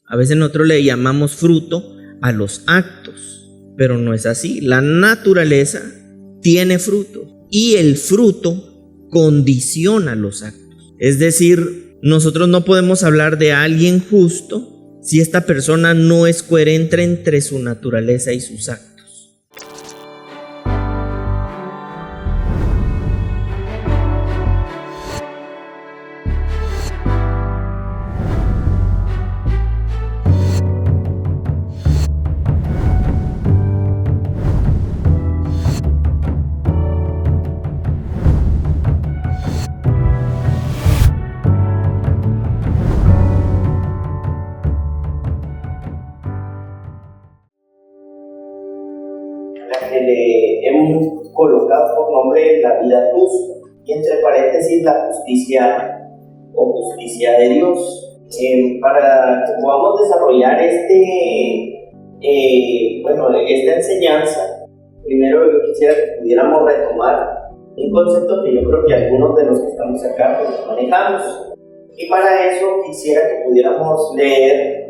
A veces nosotros le llamamos fruto a los actos, pero no es así. La naturaleza tiene fruto y el fruto condiciona los actos. Es decir, nosotros no podemos hablar de alguien justo si esta persona no es coherente entre su naturaleza y sus actos. La que le hemos colocado por nombre la vida justa, y entre paréntesis la justicia o justicia de Dios. Para que podamos desarrollar esta enseñanza, primero yo quisiera que pudiéramos retomar un concepto que yo creo que algunos de los que estamos acá pues manejamos, y para eso quisiera que pudiéramos leer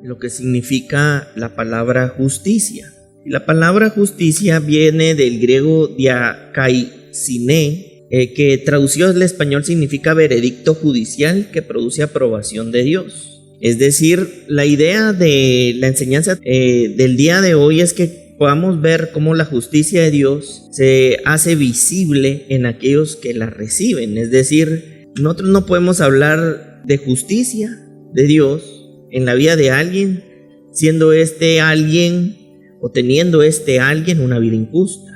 lo que significa la palabra justicia. Y la palabra justicia viene del griego diakaisine, que traducido al español significa veredicto judicial que produce aprobación de Dios. Es decir, la idea de la enseñanza del día de hoy es que podamos ver cómo la justicia de Dios se hace visible en aquellos que la reciben. Es decir, nosotros no podemos hablar de justicia de Dios en la vida de alguien siendo este alguien o teniendo este alguien una vida injusta.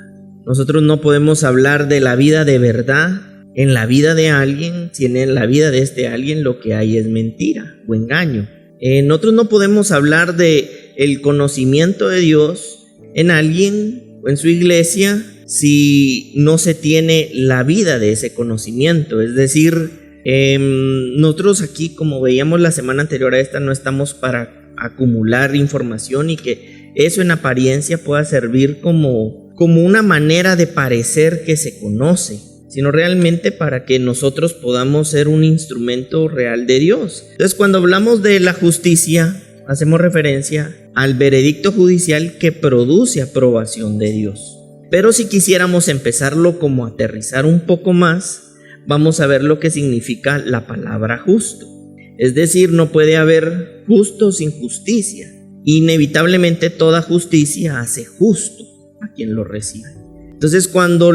Nosotros no podemos hablar de la vida de verdad en la vida de alguien si en la vida de este alguien lo que hay es mentira o engaño. Nosotros no podemos hablar de el conocimiento de Dios en alguien o en su iglesia si no se tiene la vida de ese conocimiento. Es decir, nosotros aquí, como veíamos la semana anterior a esta, no estamos para acumular información y que eso en apariencia pueda servir como una manera de parecer que se conoce, sino realmente para que nosotros podamos ser un instrumento real de Dios. Entonces, cuando hablamos de la justicia, hacemos referencia al veredicto judicial que produce aprobación de Dios. Pero si quisiéramos empezarlo como a aterrizar un poco más, vamos a ver lo que significa la palabra justo. Es decir, no puede haber justo sin justicia. Inevitablemente toda justicia hace justo a quien lo recibe. Entonces, cuando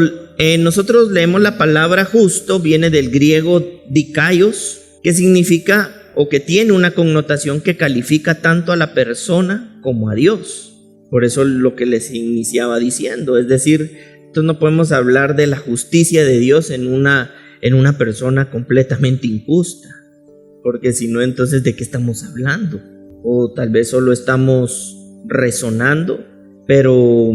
nosotros leemos la palabra justo, viene del griego dikaios, que significa o que tiene una connotación que califica tanto a la persona como a Dios. Por eso lo que les iniciaba diciendo, es decir, entonces no podemos hablar de la justicia de Dios en una persona completamente injusta, porque si no, entonces ¿de qué estamos hablando? O tal vez solo estamos resonando, pero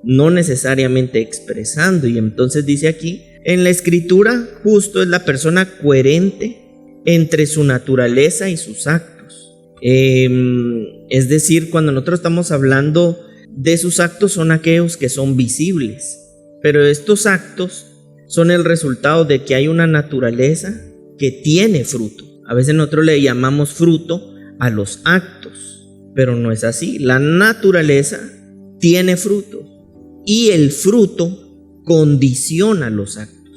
no necesariamente expresando. Y entonces dice aquí, en la escritura, justo es la persona coherente entre su naturaleza y sus actos. Es decir, cuando nosotros estamos hablando de sus actos, son aquellos que son visibles, pero estos actos son el resultado de que hay una naturaleza que tiene fruto. A veces nosotros le llamamos fruto a los actos, pero no es así. La naturaleza tiene fruto y el fruto condiciona los actos.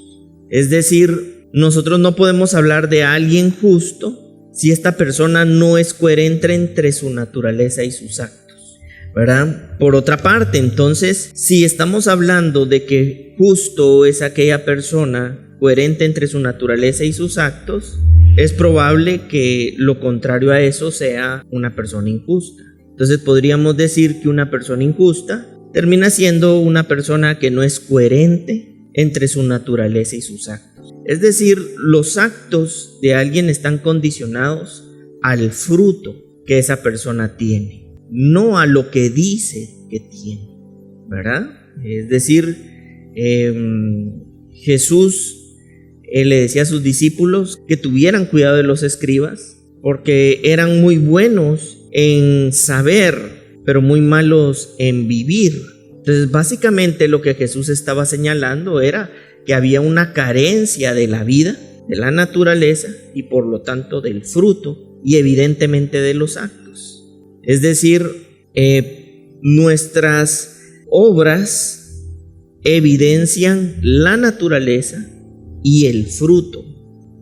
Es decir, nosotros no podemos hablar de alguien justo si esta persona no es coherente entre su naturaleza y sus actos, ¿verdad? Por otra parte, entonces, si estamos hablando de que justo es aquella persona coherente entre su naturaleza y sus actos, es probable que lo contrario a eso sea una persona injusta. Entonces podríamos decir que una persona injusta termina siendo una persona que no es coherente entre su naturaleza y sus actos. Es decir, los actos de alguien están condicionados al fruto que esa persona tiene, no a lo que dice que tiene, ¿verdad? Es decir, Jesús le decía a sus discípulos que tuvieran cuidado de los escribas, porque eran muy buenos en saber, pero muy malos en vivir. Entonces, básicamente lo que Jesús estaba señalando era que había una carencia de la vida, de la naturaleza y por lo tanto del fruto y evidentemente de los actos. Es decir, nuestras obras evidencian la naturaleza y el fruto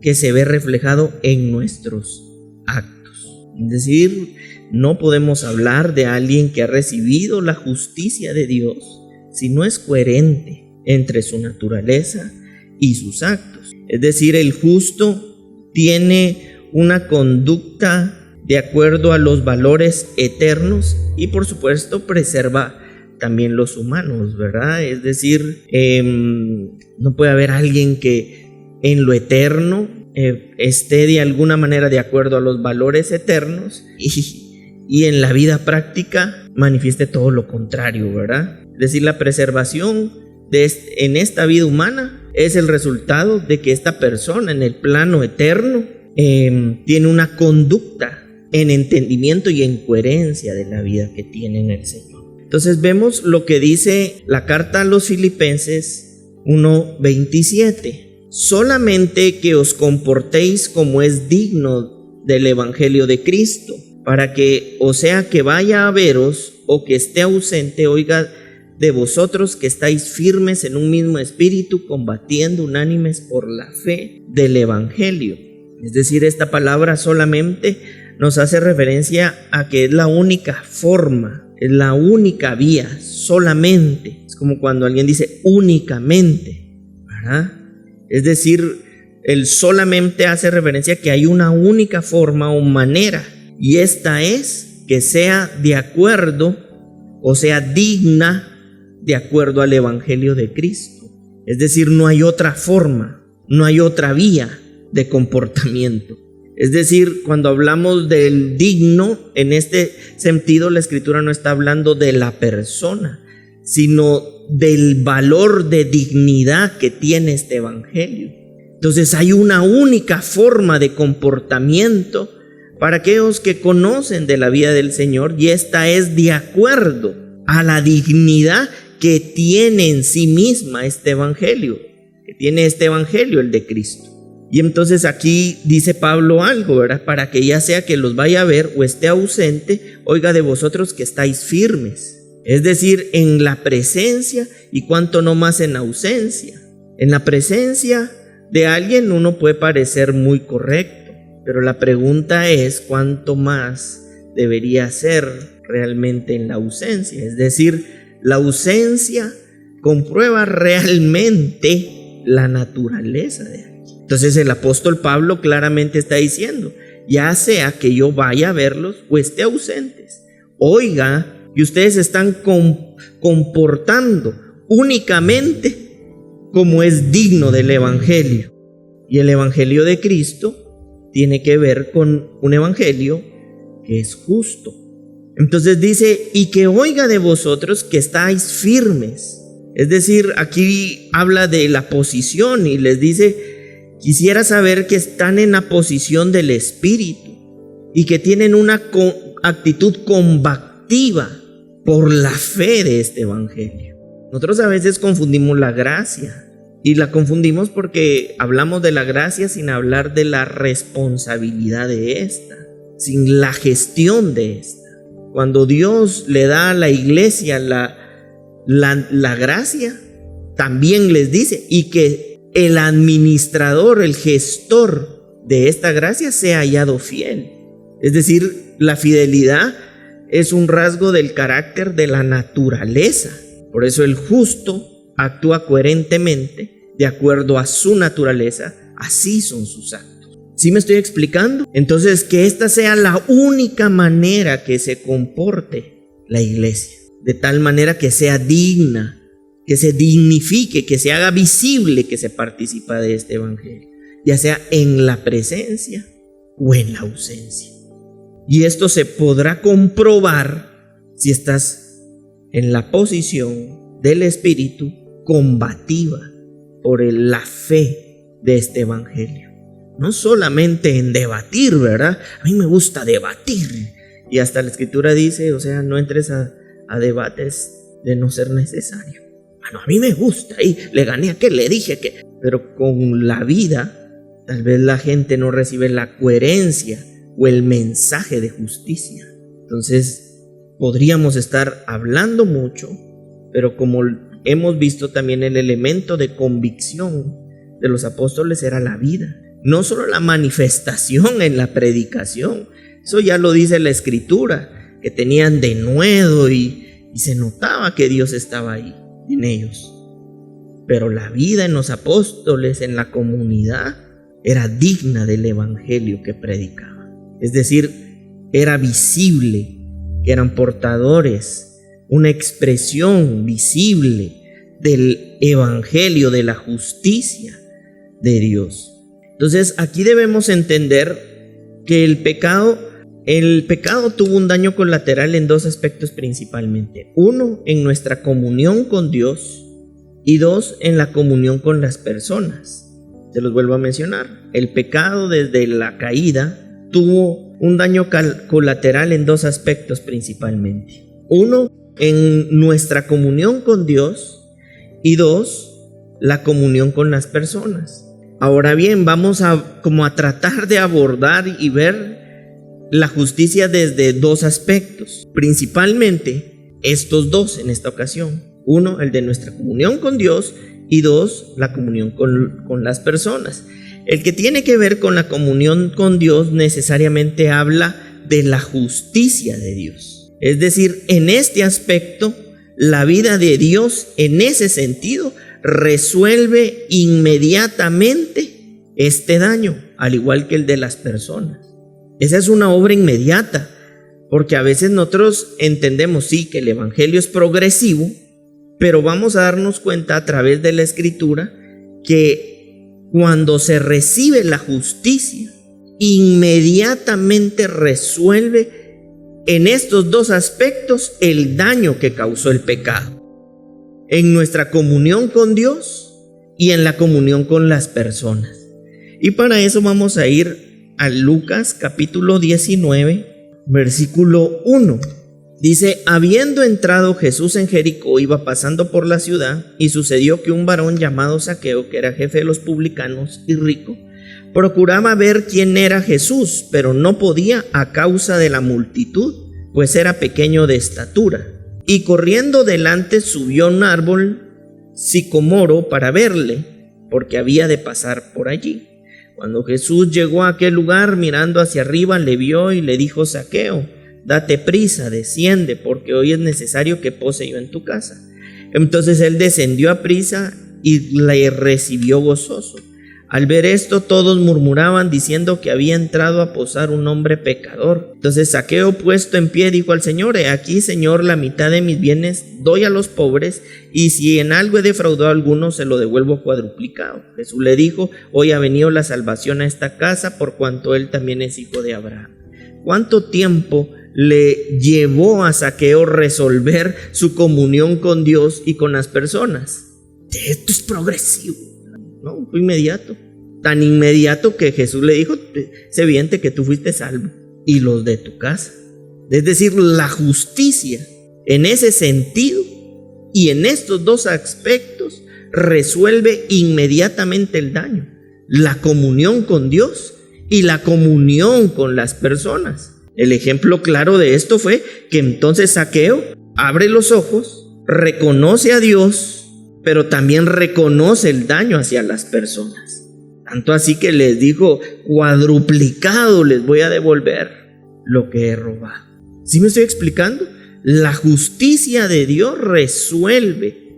que se ve reflejado en nuestros actos. Es decir, no podemos hablar de alguien que ha recibido la justicia de Dios si no es coherente entre su naturaleza y sus actos. Es decir, el justo tiene una conducta de acuerdo a los valores eternos y por supuesto preserva también los humanos, ¿verdad? Es decir, no puede haber alguien que en lo eterno esté de alguna manera de acuerdo a los valores eternos y en la vida práctica manifieste todo lo contrario, ¿verdad? Es decir, la preservación en esta vida humana es el resultado de que esta persona en el plano eterno tiene una conducta en entendimiento y en coherencia de la vida que tiene en el Señor. Entonces vemos lo que dice la carta a los Filipenses 1:27. Solamente que os comportéis como es digno del Evangelio de Cristo, para que, o sea que vaya a veros o que esté ausente, oiga de vosotros que estáis firmes en un mismo espíritu, combatiendo unánimes por la fe del Evangelio. Es decir, esta palabra solamente nos hace referencia a que es la única forma, es la única vía, solamente. Es como cuando alguien dice únicamente, ¿verdad? Es decir, el solamente hace referencia a que hay una única forma o manera, y esta es que sea de acuerdo, o sea digna de acuerdo al Evangelio de Cristo. Es decir, no hay otra forma, no hay otra vía de comportamiento. Es decir, cuando hablamos del digno, en este sentido la Escritura no está hablando de la persona, sino del valor de dignidad que tiene este Evangelio. Entonces hay una única forma de comportamiento para aquellos que conocen de la vida del Señor, y esta es de acuerdo a la dignidad que tiene en sí misma este Evangelio, que tiene este Evangelio, el de Cristo. Y entonces aquí dice Pablo algo, ¿verdad? Para que ya sea que los vaya a ver o esté ausente, oiga de vosotros que estáis firmes. Es decir, en la presencia y cuanto no más en ausencia. En la presencia de alguien uno puede parecer muy correcto, pero la pregunta es cuánto más debería ser realmente en la ausencia. Es decir, la ausencia comprueba realmente la naturaleza de alguien. Entonces el apóstol Pablo claramente está diciendo, ya sea que yo vaya a verlos o esté ausentes, oiga, y ustedes están comportando únicamente como es digno del Evangelio. Y el Evangelio de Cristo tiene que ver con un Evangelio que es justo. Entonces dice, y que oiga de vosotros que estáis firmes. Es decir, aquí habla de la posición y les dice, quisiera saber que están en la posición del Espíritu y que tienen una actitud combativa por la fe de este Evangelio. Nosotros a veces confundimos la gracia y la confundimos porque hablamos de la gracia sin hablar de la responsabilidad de esta, sin la gestión de esta. Cuando Dios le da a la iglesia la gracia, también les dice, y que el administrador, el gestor de esta gracia sea hallado fiel. Es decir, la fidelidad es un rasgo del carácter de la naturaleza. Por eso el justo actúa coherentemente de acuerdo a su naturaleza, así son sus actos. ¿Sí me estoy explicando? Entonces, que esta sea la única manera que se comporte la iglesia, de tal manera que sea digna, que se dignifique, que se haga visible que se participa de este Evangelio, ya sea en la presencia o en la ausencia. Y esto se podrá comprobar si estás en la posición del Espíritu combativa por la fe de este Evangelio. No solamente en debatir, ¿verdad? A mí me gusta debatir. Y hasta la Escritura dice, o sea, no entres a debates de no ser necesario. Bueno, a mí me gusta y le gané a aquel, le dije que... Pero con la vida, tal vez la gente no recibe la coherencia o el mensaje de justicia. Entonces, podríamos estar hablando mucho, pero como hemos visto también, el elemento de convicción de los apóstoles era la vida, no solo la manifestación en la predicación. Eso ya lo dice la Escritura, que tenían denuedo y se notaba que Dios estaba ahí en ellos. Pero la vida en los apóstoles, en la comunidad, era digna del evangelio que predicaban. Es decir, era visible que eran portadores, una expresión visible del evangelio, de la justicia de Dios. Entonces, aquí debemos entender que el pecado tuvo un daño colateral en dos aspectos principalmente. Uno, en nuestra comunión con Dios, y dos, en la comunión con las personas. Se los vuelvo a mencionar. El pecado desde la caída tuvo un daño colateral en dos aspectos principalmente. Uno, en nuestra comunión con Dios, y dos, la comunión con las personas. Ahora bien, vamos a tratar de abordar y ver la justicia desde dos aspectos, principalmente estos dos en esta ocasión. Uno, el de nuestra comunión con Dios, y dos, la comunión con las personas. El que tiene que ver con la comunión con Dios necesariamente habla de la justicia de Dios. Es decir, en este aspecto, la vida de Dios en ese sentido resuelve inmediatamente este daño, al igual que el de las personas. Esa es una obra inmediata, porque a veces nosotros entendemos, sí, que el evangelio es progresivo, pero vamos a darnos cuenta a través de la Escritura que cuando se recibe la justicia, inmediatamente resuelve en estos dos aspectos el daño que causó el pecado, en nuestra comunión con Dios y en la comunión con las personas. Y para eso vamos a ir a Lucas capítulo 19, versículo 1. Dice: habiendo entrado Jesús en Jericó, iba pasando por la ciudad, y sucedió que un varón llamado Zaqueo, que era jefe de los publicanos y rico, procuraba ver quién era Jesús, pero no podía a causa de la multitud, pues era pequeño de estatura. Y corriendo delante subió a un árbol sicomoro para verle, porque había de pasar por allí. Cuando Jesús llegó a aquel lugar, mirando hacia arriba, le vio y le dijo: Zaqueo, date prisa, desciende, porque hoy es necesario que pose yo en tu casa. Entonces él descendió a prisa y le recibió gozoso. Al ver esto, todos murmuraban diciendo que había entrado a posar un hombre pecador. Entonces Zaqueo, puesto en pie, dijo al Señor: he aquí, Señor, la mitad de mis bienes doy a los pobres, y si en algo he defraudado a alguno, se lo devuelvo cuadruplicado. Jesús le dijo: hoy ha venido la salvación a esta casa, por cuanto él también es hijo de Abraham. ¿Cuánto tiempo le llevó a Zaqueo resolver su comunión con Dios y con las personas? Esto es progresivo, no, fue inmediato. Tan inmediato que Jesús le dijo: es evidente que tú fuiste salvo y los de tu casa. Es decir, la justicia en ese sentido y en estos dos aspectos resuelve inmediatamente el daño: la comunión con Dios y la comunión con las personas. El ejemplo claro de esto fue que entonces Zaqueo abre los ojos, reconoce a Dios, pero también reconoce el daño hacia las personas. Tanto así que les dijo: cuadruplicado les voy a devolver lo que he robado. ¿Sí me estoy explicando? La justicia de Dios resuelve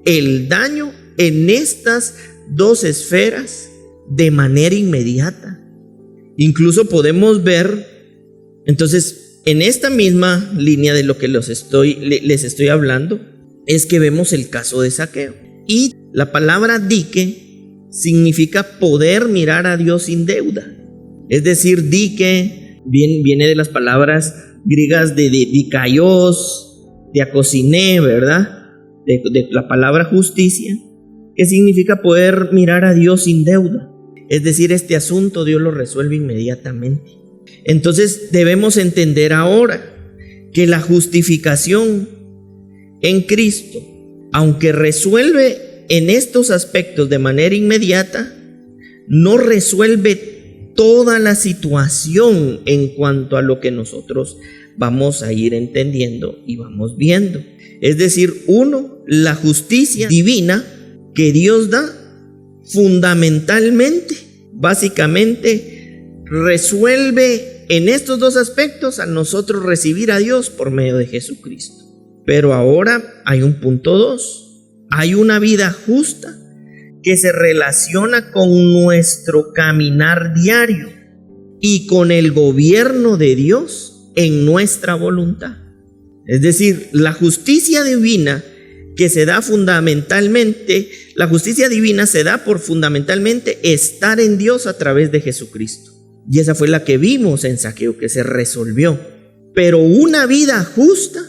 el daño en estas dos esferas de manera inmediata. Incluso podemos ver, entonces, en esta misma línea de lo que les estoy hablando, es que vemos el caso de Zaqueo. Y la palabra dique significa poder mirar a Dios sin deuda. Es decir, dique viene de las palabras griegas de dikaios, diakosiné, ¿verdad? De la palabra justicia, que significa poder mirar a Dios sin deuda. Es decir, este asunto Dios lo resuelve inmediatamente. Entonces debemos entender ahora que la justificación en Cristo, aunque resuelve en estos aspectos de manera inmediata, no resuelve toda la situación en cuanto a lo que nosotros vamos a ir entendiendo y vamos viendo. Es decir, uno, la justicia divina que Dios da fundamentalmente, básicamente, resuelve en estos dos aspectos a nosotros recibir a Dios por medio de Jesucristo. Pero ahora hay un punto 2. Hay una vida justa que se relaciona con nuestro caminar diario y con el gobierno de Dios en nuestra voluntad. Es decir, la justicia divina que se da fundamentalmente, la justicia divina se da por fundamentalmente estar en Dios a través de Jesucristo. Y esa fue la que vimos en Zaqueo, que se resolvió. Pero una vida justa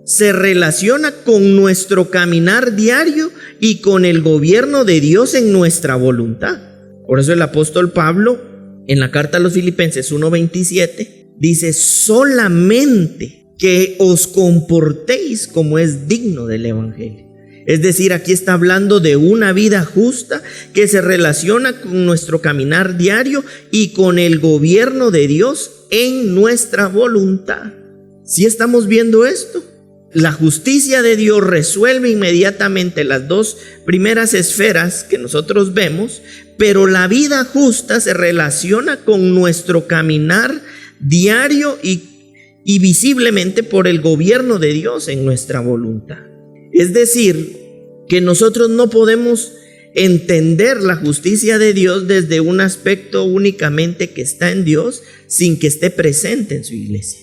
se relaciona con nuestro caminar diario y con el gobierno de Dios en nuestra voluntad. Por eso el apóstol Pablo, en la carta a los Filipenses 1:27, dice: solamente que os comportéis como es digno del evangelio. Es decir, aquí está hablando de una vida justa que se relaciona con nuestro caminar diario y con el gobierno de Dios en nuestra voluntad. ¿Sí estamos viendo esto? La justicia de Dios resuelve inmediatamente las dos primeras esferas que nosotros vemos, pero la vida justa se relaciona con nuestro caminar diario y visiblemente por el gobierno de Dios en nuestra voluntad. Es decir, que nosotros no podemos entender la justicia de Dios desde un aspecto únicamente que está en Dios sin que esté presente en su iglesia.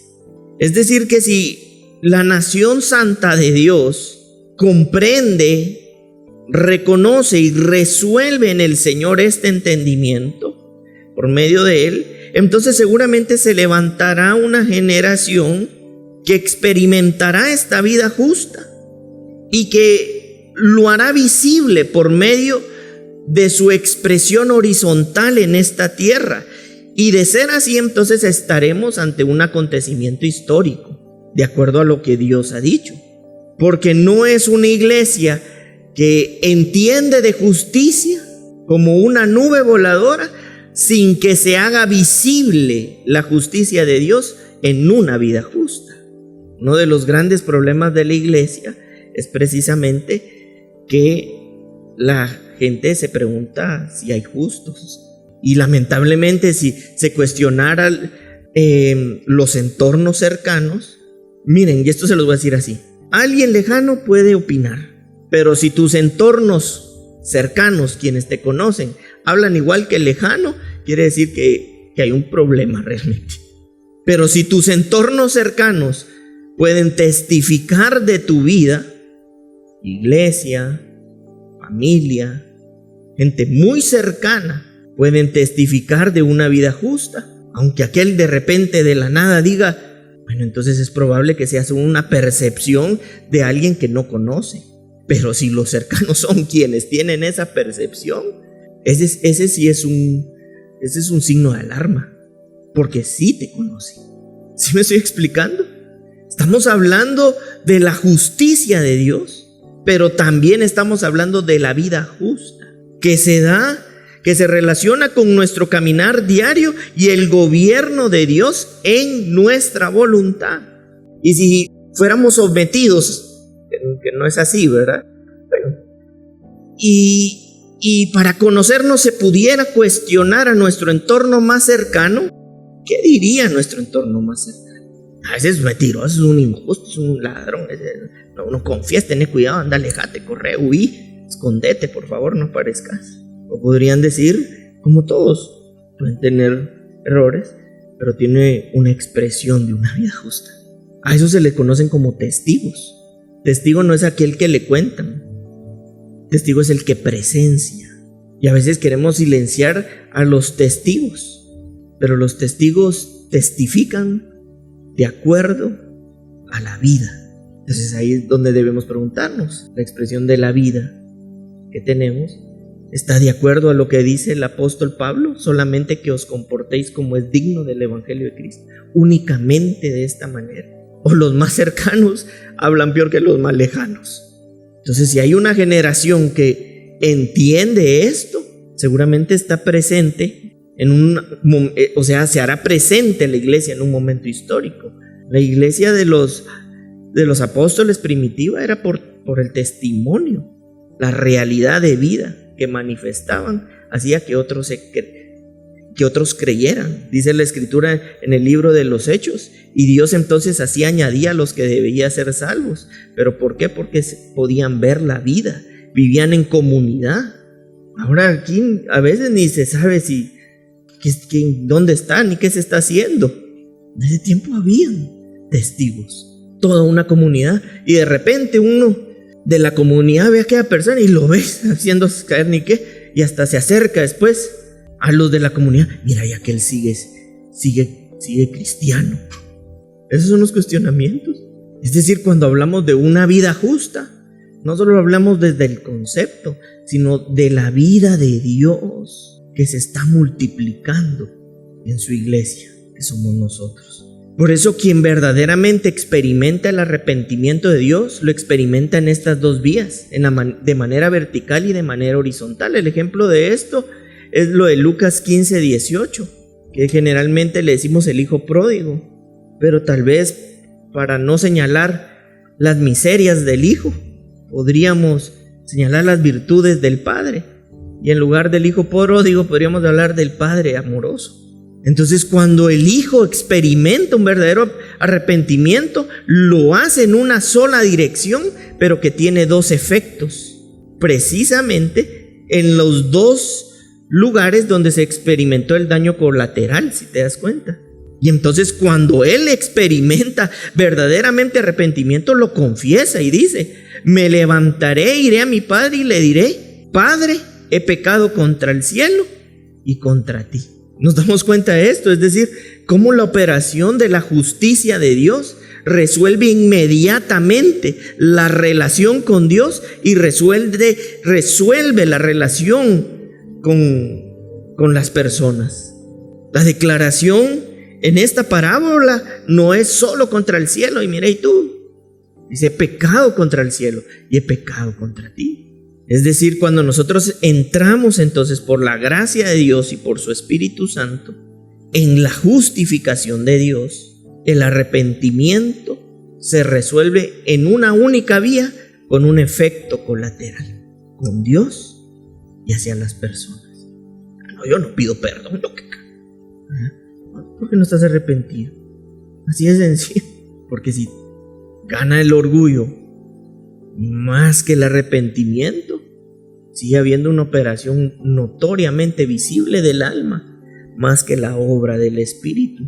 Es decir, que si la nación santa de Dios comprende, reconoce y resuelve en el Señor este entendimiento por medio de Él, entonces seguramente se levantará una generación que experimentará esta vida justa y que lo hará visible por medio de su expresión horizontal en esta tierra. Y de ser así, entonces estaremos ante un acontecimiento histórico, de acuerdo a lo que Dios ha dicho. Porque no es una iglesia que entiende de justicia como una nube voladora sin que se haga visible la justicia de Dios en una vida justa. Uno de los grandes problemas de la iglesia es precisamente que la gente se pregunta si hay justos. Y lamentablemente, si se cuestionara los entornos cercanos, miren, y esto se los voy a decir así: alguien lejano puede opinar, pero si tus entornos cercanos, quienes te conocen, hablan igual que el lejano, quiere decir que hay un problema realmente. Pero si tus entornos cercanos pueden testificar de tu vida, iglesia, familia, gente muy cercana, pueden testificar de una vida justa, aunque aquel de repente de la nada diga: bueno, entonces es probable que sea una percepción de alguien que no conoce. Pero si los cercanos son quienes tienen esa percepción, ese sí es un signo de alarma, porque sí te conoce. ¿Sí me estoy explicando? Estamos hablando de la justicia de Dios, pero también estamos hablando de la vida justa que se da, que se relaciona con nuestro caminar diario y el gobierno de Dios en nuestra voluntad. Y si fuéramos sometidos, que no es así, ¿verdad? Bueno, y para conocernos se pudiera cuestionar a nuestro entorno más cercano, ¿qué diría nuestro entorno más cercano? A veces es mentiroso, es un injusto, es un ladrón, no confías, ten cuidado, anda, alejate, corre, huí, escondete, por favor, no aparezcas. O podrían decir, como todos pueden tener errores, pero tiene una expresión de una vida justa. A eso se le conocen como testigos. Testigo no es aquel que le cuentan, testigo es el que presencia. Y a veces queremos silenciar a los testigos, pero los testigos testifican de acuerdo a la vida. Entonces ahí es donde debemos preguntarnos: la expresión de la vida que tenemos ¿está de acuerdo a lo que dice el apóstol Pablo? Solamente que os comportéis como es digno del evangelio de Cristo, únicamente de esta manera. O los más cercanos hablan peor que los más lejanos. Entonces, si hay una generación que entiende esto, seguramente está presente se hará presente la iglesia en un momento histórico. La iglesia de los apóstoles primitiva era por el testimonio, la realidad de vida que manifestaban, hacía que otros creyeran. Dice la escritura en el libro de los Hechos, y Dios entonces así añadía a los que debían ser salvos. ¿Pero por qué? Porque podían ver la vida, vivían en comunidad. Ahora aquí a veces ni se sabe dónde están ni qué se está haciendo. En ese tiempo habían testigos, toda una comunidad, y de repente uno de la comunidad ve a aquella persona y lo ves haciendo caer ni qué, y hasta se acerca después a los de la comunidad. Mira, ya que él sigue cristiano. Esos son los cuestionamientos. Es decir, cuando hablamos de una vida justa, no solo hablamos desde el concepto, sino de la vida de Dios que se está multiplicando en su iglesia, que somos nosotros. Por eso quien verdaderamente experimenta el arrepentimiento de Dios, lo experimenta en estas dos vías, de manera vertical y de manera horizontal. El ejemplo de esto es lo de Lucas 15:18, que generalmente le decimos el hijo pródigo, pero tal vez para no señalar las miserias del hijo, podríamos señalar las virtudes del padre, y en lugar del hijo pródigo podríamos hablar del padre amoroso. Entonces, cuando el hijo experimenta un verdadero arrepentimiento, lo hace en una sola dirección, pero que tiene dos efectos, precisamente en los dos lugares donde se experimentó el daño colateral, si te das cuenta. Y entonces, cuando él experimenta verdaderamente arrepentimiento, lo confiesa y dice: me levantaré, iré a mi padre y le diré: Padre, he pecado contra el cielo y contra ti. Nos damos cuenta de esto, es decir, cómo la operación de la justicia de Dios resuelve inmediatamente la relación con Dios y resuelve la relación con las personas. La declaración en esta parábola no es solo contra el cielo. Y mira, y tú, dice: he pecado contra el cielo y he pecado contra ti. Es decir, cuando nosotros entramos entonces por la gracia de Dios y por su Espíritu Santo en la justificación de Dios, el arrepentimiento se resuelve en una única vía con un efecto colateral, con Dios y hacia las personas. No, yo no pido perdón, ¿por qué no estás arrepentido? Así es sencillo. Porque si gana el orgullo más que el arrepentimiento, sigue habiendo una operación notoriamente visible del alma, más que la obra del Espíritu,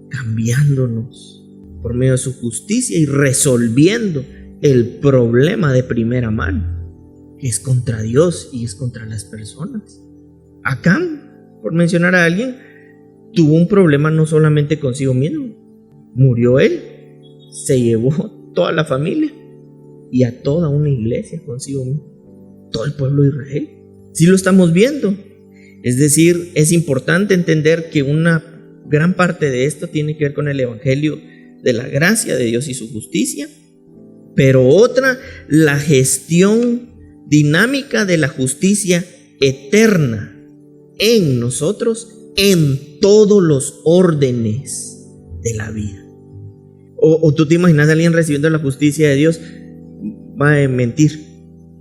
cambiándonos por medio de su justicia y resolviendo el problema de primera mano, que es contra Dios y es contra las personas. Acán, por mencionar a alguien, tuvo un problema no solamente consigo mismo. Murió él, se llevó toda la familia y a toda una iglesia consigo mismo, todo el pueblo de Israel. Sí lo estamos viendo. Es decir, es importante entender que una gran parte de esto tiene que ver con el evangelio de la gracia de Dios y su justicia, pero otra, la gestión dinámica de la justicia eterna en nosotros, en todos los órdenes de la vida. O tú te imaginas a alguien recibiendo la justicia de Dios, va a mentir.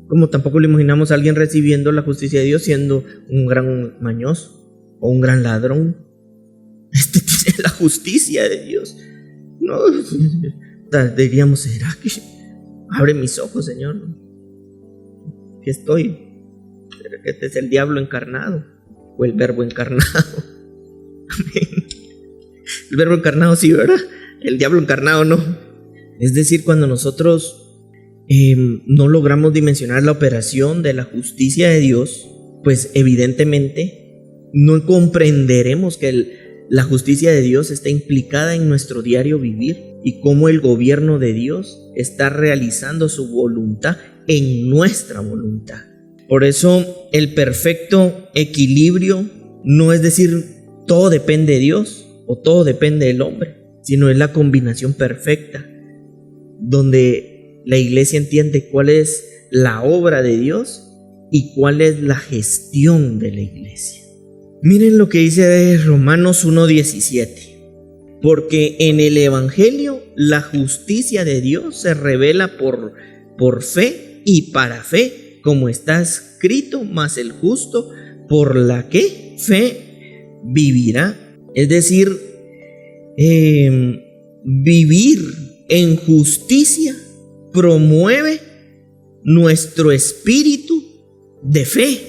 Como tampoco le imaginamos a alguien recibiendo la justicia de Dios siendo un gran mañoso o un gran ladrón. Este tiene la justicia de Dios. No, diríamos: ¿será que abre mis ojos, Señor? ¿Qué estoy? ¿Será que este es el diablo encarnado o el verbo encarnado? Amén. El verbo encarnado sí, ¿verdad? El diablo encarnado no. Es decir, cuando nosotros no logramos dimensionar la operación de la justicia de Dios, pues evidentemente no comprenderemos que la justicia de Dios está implicada en nuestro diario vivir y cómo el gobierno de Dios está realizando su voluntad en nuestra voluntad. Por eso el perfecto equilibrio no es decir todo depende de Dios o todo depende del hombre, sino es la combinación perfecta donde la iglesia entiende cuál es la obra de Dios y cuál es la gestión de la iglesia. Miren lo que dice Romanos 1:17. Porque en el Evangelio la justicia de Dios se revela por fe y para fe, como está escrito, mas el justo por la que fe vivirá. Es decir, vivir en justicia promueve nuestro espíritu de fe.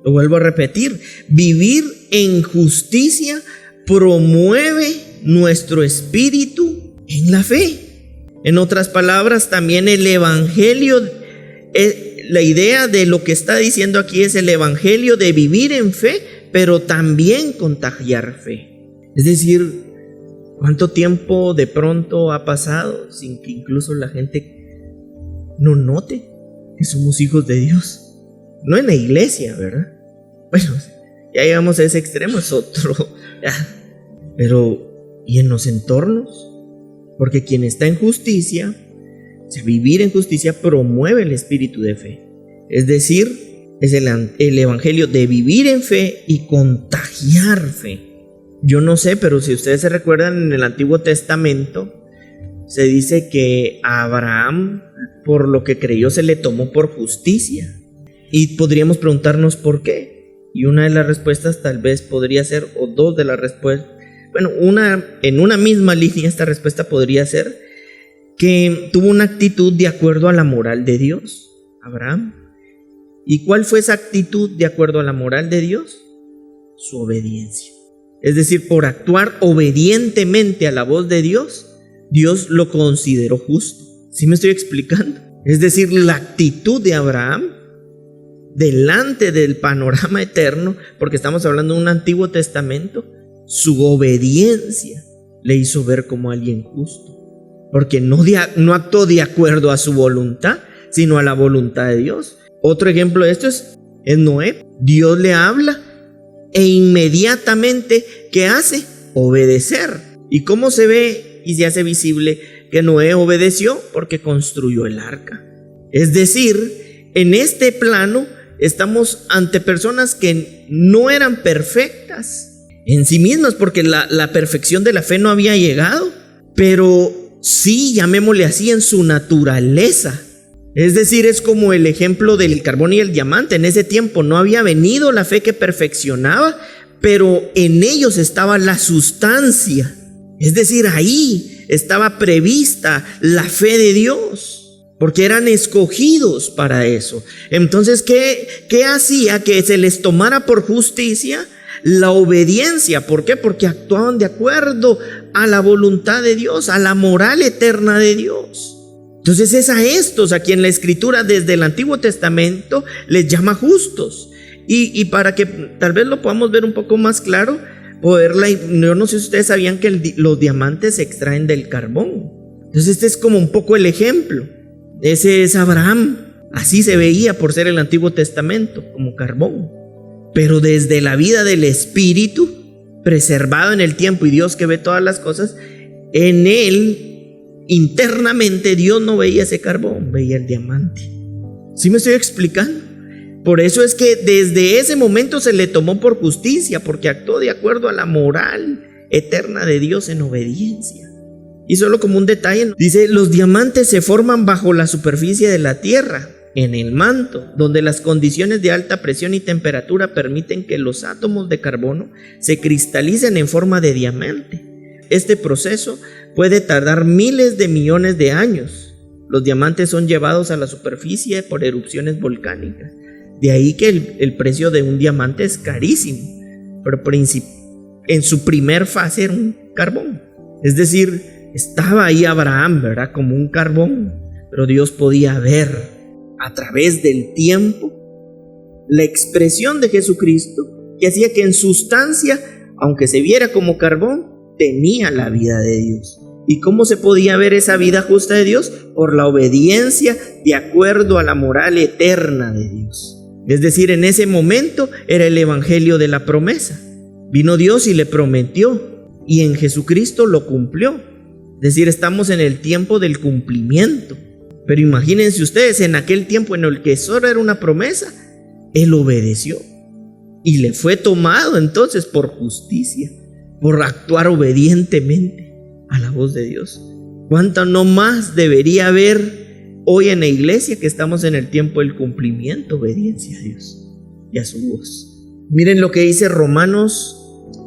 Lo vuelvo a repetir, vivir en justicia promueve nuestro espíritu en la fe. En otras palabras, también el Evangelio, la idea de lo que está diciendo aquí es el Evangelio de vivir en fe, pero también contagiar fe. Es decir, ¿cuánto tiempo de pronto ha pasado sin que incluso la gente no note que somos hijos de Dios? No en la iglesia, ¿verdad? Bueno, ya llegamos a ese extremo, es otro. Pero, ¿y en los entornos? Porque quien está en justicia, vivir en justicia promueve el espíritu de fe. Es decir, es el evangelio de vivir en fe y contagiar fe. Yo no sé, pero si ustedes se recuerdan, en el Antiguo Testamento se dice que a Abraham, por lo que creyó, se le tomó por justicia. Y podríamos preguntarnos por qué. Y una de las respuestas tal vez podría ser, o dos de las respuestas, bueno, en una misma línea esta respuesta podría ser que tuvo una actitud de acuerdo a la moral de Dios, Abraham. ¿Y cuál fue esa actitud de acuerdo a la moral de Dios? Su obediencia. Es decir, por actuar obedientemente a la voz de Dios, Dios lo consideró justo. ¿Sí me estoy explicando? Es decir, la actitud de Abraham delante del panorama eterno, porque estamos hablando de un Antiguo Testamento, su obediencia le hizo ver como alguien justo, porque no actuó de acuerdo a su voluntad, sino a la voluntad de Dios. Otro ejemplo de esto es Noé. Dios le habla e inmediatamente, ¿qué hace? Obedecer. ¿Y cómo se ve y se hace visible que Noé obedeció? Porque construyó el arca. Es decir, en este plano estamos ante personas que no eran perfectas en sí mismas, porque la perfección de la fe no había llegado, pero sí, llamémosle así, en su naturaleza. Es decir, es como el ejemplo del carbón y el diamante. En ese tiempo no había venido la fe que perfeccionaba, pero en ellos estaba la sustancia. Es decir, ahí estaba prevista la fe de Dios, porque eran escogidos para eso. Entonces, ¿qué hacía que se les tomara por justicia? La obediencia. ¿Por qué? Porque actuaban de acuerdo a la voluntad de Dios, a la moral eterna de Dios. Entonces es a estos a quien la Escritura desde el Antiguo Testamento les llama justos. Y para que tal vez lo podamos ver un poco más claro, yo no sé si ustedes sabían que los diamantes se extraen del carbón. Entonces este es como un poco el ejemplo. Ese es Abraham. Así se veía por ser el Antiguo Testamento, como carbón. Pero desde la vida del Espíritu, preservado en el tiempo, y Dios que ve todas las cosas, en él internamente Dios no veía ese carbón, veía el diamante. ¿Sí me estoy explicando? Por eso es que desde ese momento se le tomó por justicia, porque actuó de acuerdo a la moral eterna de Dios en obediencia. Y solo como un detalle, dice, los diamantes se forman bajo la superficie de la tierra, en el manto, donde las condiciones de alta presión y temperatura permiten que los átomos de carbono se cristalicen en forma de diamante. Este proceso puede tardar miles de millones de años. Los diamantes son llevados a la superficie por erupciones volcánicas. De ahí que el precio de un diamante es carísimo, pero en su primer fase era un carbón. Es decir, estaba ahí Abraham, ¿verdad? Como un carbón, pero Dios podía ver a través del tiempo la expresión de Jesucristo, que hacía que en sustancia, aunque se viera como carbón, tenía la vida de Dios. ¿Y cómo se podía ver esa vida justa de Dios? Por la obediencia de acuerdo a la moral eterna de Dios. Es decir, en ese momento era el evangelio de la promesa. Vino Dios y le prometió, y en Jesucristo lo cumplió. Es decir, estamos en el tiempo del cumplimiento. Pero imagínense ustedes, en aquel tiempo en el que solo era una promesa, Él obedeció. y le fue tomado entonces por justicia, por actuar obedientemente a la voz de Dios. ¿Cuánto no más debería haber hoy en la iglesia que estamos en el tiempo del cumplimiento, obediencia a Dios y a su voz? Miren lo que dice Romanos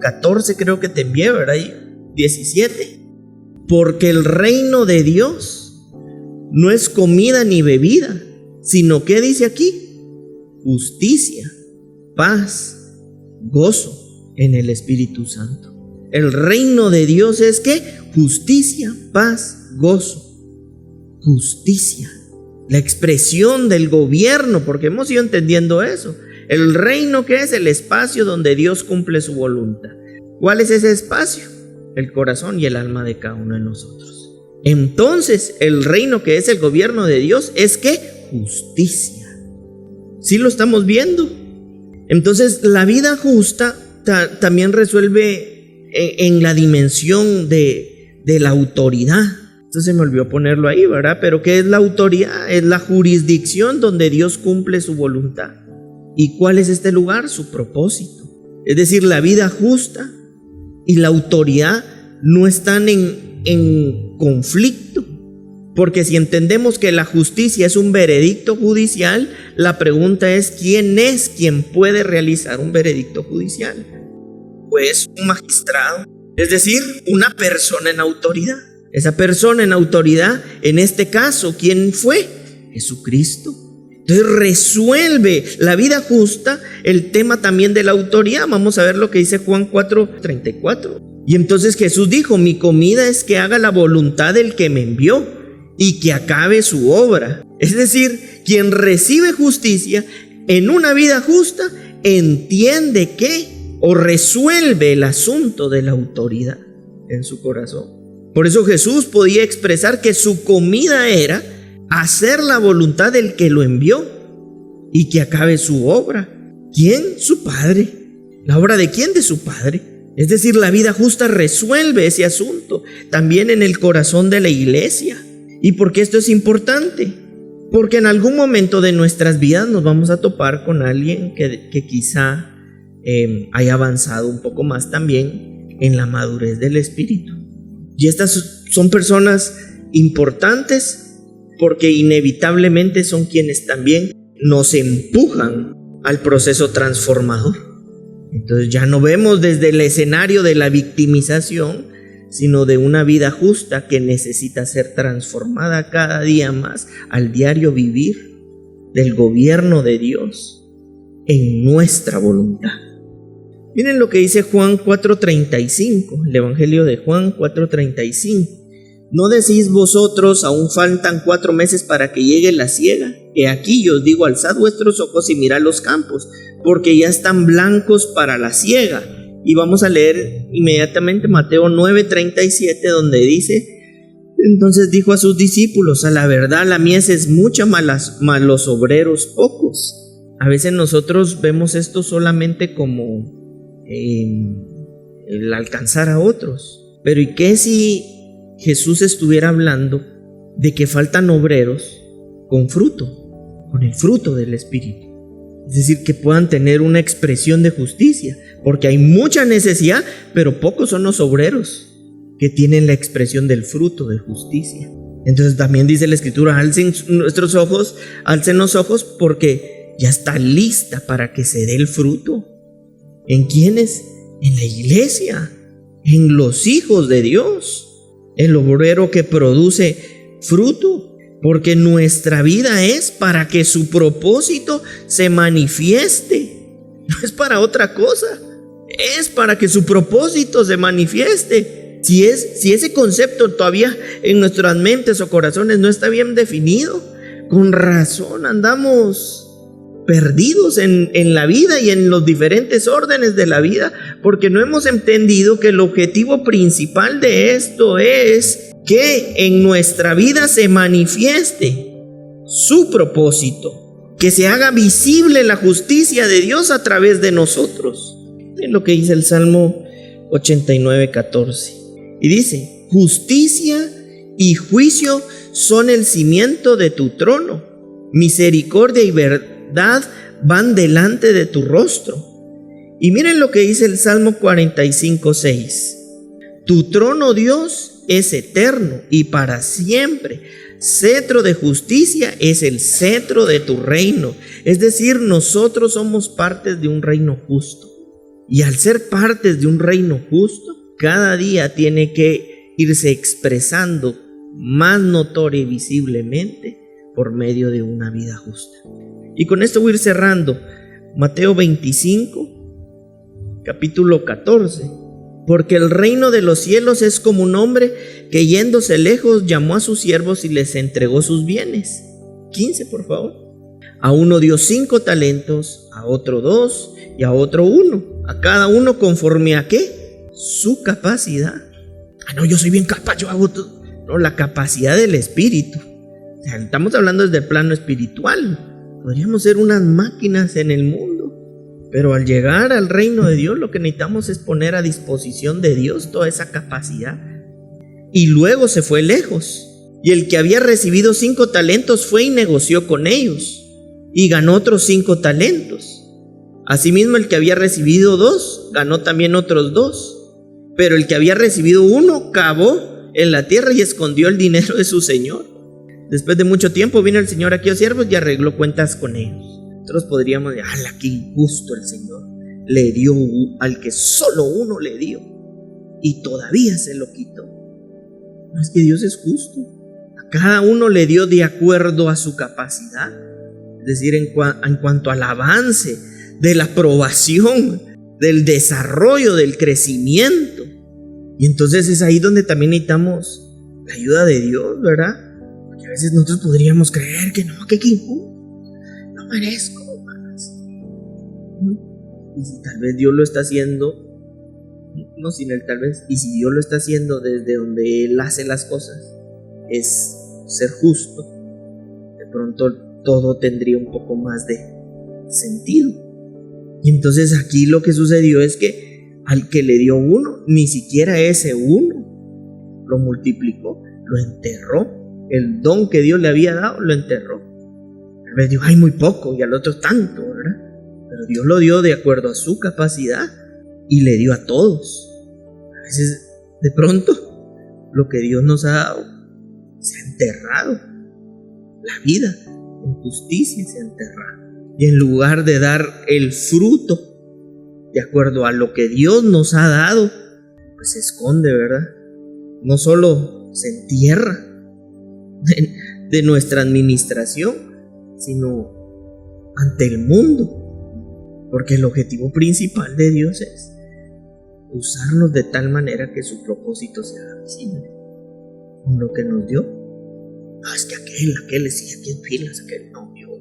14, creo que te envié, ¿verdad? 17. Porque el reino de Dios no es comida ni bebida, sino que dice aquí, justicia, paz, gozo en el Espíritu Santo. El reino de Dios es ¿qué? Justicia, paz, gozo. Justicia, la expresión del gobierno, porque hemos ido entendiendo eso. El reino, que es el espacio donde Dios cumple su voluntad. ¿Cuál es ese espacio? El corazón y el alma de cada uno de nosotros. Entonces, el reino, que es el gobierno de Dios, es ¿qué? Justicia. ¿Sí lo estamos viendo? Entonces, la vida justa también resuelve en la dimensión de la autoridad. Entonces se me olvidó ponerlo ahí, ¿verdad? Pero ¿qué es la autoridad? Es la jurisdicción donde Dios cumple su voluntad. ¿Y cuál es este lugar? Su propósito. Es decir, la vida justa y la autoridad no están en conflicto. Porque si entendemos que la justicia es un veredicto judicial, la pregunta es ¿quién es quien puede realizar un veredicto judicial? Pues un magistrado, es decir, una persona en autoridad. Esa persona en autoridad, en este caso, ¿quién fue? Jesucristo. Entonces resuelve la vida justa el tema también de la autoridad. Vamos a ver lo que dice Juan 4:34. Y entonces Jesús dijo, mi comida es que haga la voluntad del que me envió y que acabe su obra. Es decir, quien recibe justicia en una vida justa entiende que o resuelve el asunto de la autoridad en su corazón. Por eso Jesús podía expresar que su comida era hacer la voluntad del que lo envió y que acabe su obra. ¿Quién? Su Padre. ¿La obra de quién? De su Padre. Es decir, la vida justa resuelve ese asunto también en el corazón de la iglesia. ¿Y por qué esto es importante? Porque en algún momento de nuestras vidas nos vamos a topar con alguien que quizá haya avanzado un poco más también en la madurez del espíritu. Y estas son personas importantes porque inevitablemente son quienes también nos empujan al proceso transformador. Entonces ya no vemos desde el escenario de la victimización, sino de una vida justa que necesita ser transformada cada día más al diario vivir del gobierno de Dios en nuestra voluntad. Miren lo que dice Juan 4:35, el Evangelio de Juan 4:35. ¿No decís vosotros, aún faltan 4 meses para que llegue la siega? He aquí yo os digo, alzad vuestros ojos y mirad los campos, porque ya están blancos para la siega. Y vamos a leer inmediatamente Mateo 9:37, donde dice, entonces dijo a sus discípulos, a la verdad la mies es mucha, mas los obreros pocos. A veces nosotros vemos esto solamente como el alcanzar a otros. Pero ¿y qué si Jesús estuviera hablando de que faltan obreros con fruto, con el fruto del Espíritu? Es decir, que puedan tener una expresión de justicia, porque hay mucha necesidad, pero pocos son los obreros que tienen la expresión del fruto de justicia. Entonces también dice la Escritura, alcen los ojos porque ya está lista para que se dé el fruto. ¿En quiénes? En la iglesia, en los hijos de Dios, el obrero que produce fruto, porque nuestra vida es para que su propósito se manifieste, no es para otra cosa, es para que su propósito se manifieste. Si ese concepto todavía en nuestras mentes o corazones no está bien definido, con razón andamos perdidos en la vida y en los diferentes órdenes de la vida, porque no hemos entendido que el objetivo principal de esto es que en nuestra vida se manifieste su propósito, que se haga visible la justicia de Dios a través de nosotros. Es lo que dice el Salmo 89:14. Y dice, justicia y juicio son el cimiento de tu trono, misericordia y verdad van delante de tu rostro. Y miren lo que dice el Salmo 45:6. Tu trono, Dios, es eterno y para siempre. Cetro de justicia es el cetro de tu reino. Es decir, nosotros somos partes de un reino justo. Y al ser partes de un reino justo, cada día tiene que irse expresando más notoria y visiblemente por medio de una vida justa. Y con esto voy a ir cerrando. Mateo 25, capítulo 14. Porque el reino de los cielos es como un hombre que yéndose lejos llamó a sus siervos y les entregó sus bienes. 15, por favor. A uno dio 5 talentos, a otro 2 y a otro 1. A cada uno conforme a ¿qué? Su capacidad. No, yo soy bien capaz, yo hago todo. No, la capacidad del espíritu. O sea, estamos hablando desde el plano espiritual. Podríamos ser unas máquinas en el mundo. Pero al llegar al reino de Dios, lo que necesitamos es poner a disposición de Dios toda esa capacidad. Y luego se fue lejos. Y el que había recibido 5 talentos fue y negoció con ellos. Y ganó otros 5 talentos. Asimismo, el que había recibido 2, ganó también otros 2. Pero el que había recibido 1, cavó en la tierra y escondió el dinero de su señor. Después de mucho tiempo vino el señor a aquellos siervos y arregló cuentas con ellos. Nosotros podríamos decir, ¡ala, qué injusto el Señor! Le dio al que solo 1 le dio y todavía se lo quitó. No, es que Dios es justo. A cada uno le dio de acuerdo a su capacidad. Es decir, en cuanto al avance de la aprobación, del desarrollo, del crecimiento. Y entonces es ahí donde también necesitamos la ayuda de Dios, ¿verdad? Porque a veces nosotros podríamos creer que no, que injusto. No merezco más. Y si tal vez Dios lo está haciendo, no sin el tal vez, y si Dios lo está haciendo desde donde Él hace las cosas, es ser justo, de pronto todo tendría un poco más de sentido. Y entonces aquí lo que sucedió es que al que le dio 1, ni siquiera ese 1 lo multiplicó, lo enterró. El don que Dios le había dado lo enterró. A veces digo, hay muy poco, y al otro tanto, ¿verdad? Pero Dios lo dio de acuerdo a su capacidad y le dio a todos. A veces, de pronto, lo que Dios nos ha dado se ha enterrado. La vida en justicia se ha enterrado. Y en lugar de dar el fruto de acuerdo a lo que Dios nos ha dado, pues se esconde, ¿verdad? No solo se entierra de nuestra administración, sino ante el mundo, porque el objetivo principal de Dios es usarnos de tal manera que su propósito sea visible con lo que nos dio. No, es que aquel es y aquel pilas, aquel no, Dios.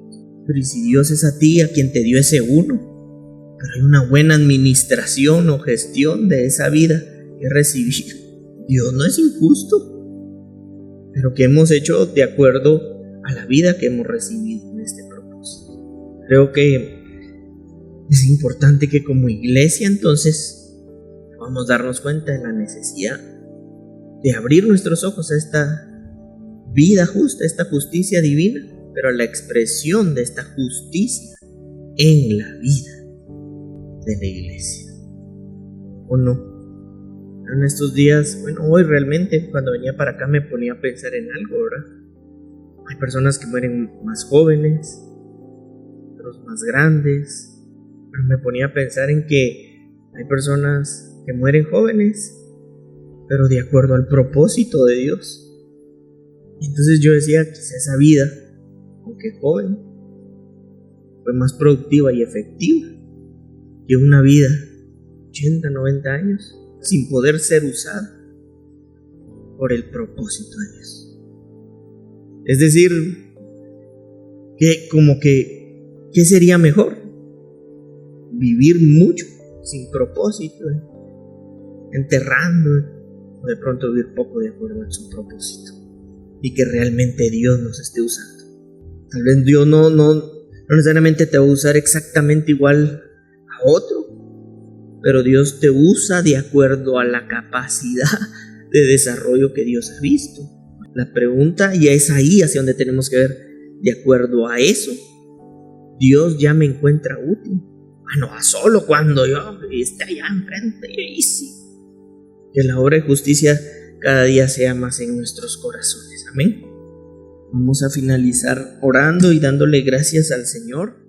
Pero ¿y si Dios es a ti a quien te dio ese 1? Pero hay una buena administración o gestión de esa vida que recibido. Dios no es injusto, pero que hemos hecho de acuerdo a la vida que hemos recibido en este propósito. Creo que es importante que como iglesia entonces podamos darnos cuenta de la necesidad de abrir nuestros ojos a esta vida justa, esta justicia divina, pero a la expresión de esta justicia en la vida de la iglesia. ¿O no? En estos días, hoy realmente cuando venía para acá me ponía a pensar en algo, ¿verdad? Hay personas que mueren más jóvenes, otros más grandes, pero me ponía a pensar en que hay personas que mueren jóvenes, pero de acuerdo al propósito de Dios. Y entonces yo decía, quizá esa vida, aunque joven, fue más productiva y efectiva que una vida 80, 90 años sin poder ser usada por el propósito de Dios. Es decir, ¿qué sería mejor? Vivir mucho sin propósito, enterrando, o de pronto vivir poco de acuerdo a su propósito, y que realmente Dios nos esté usando. Tal vez Dios no necesariamente te va a usar exactamente igual a otro, pero Dios te usa de acuerdo a la capacidad de desarrollo que Dios ha visto. La pregunta ya es ahí hacia donde tenemos que ver. De acuerdo a eso, Dios ya me encuentra útil. no va solo cuando yo esté allá enfrente. Que la obra de justicia cada día sea más en nuestros corazones. Amén. Vamos a finalizar orando y dándole gracias al Señor.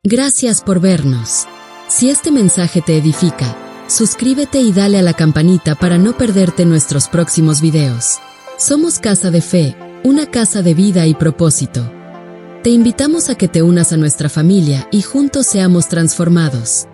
Gracias por vernos. Si este mensaje te edifica, suscríbete y dale a la campanita para no perderte nuestros próximos videos. Somos Casa de Fe, una casa de vida y propósito. Te invitamos a que te unas a nuestra familia y juntos seamos transformados.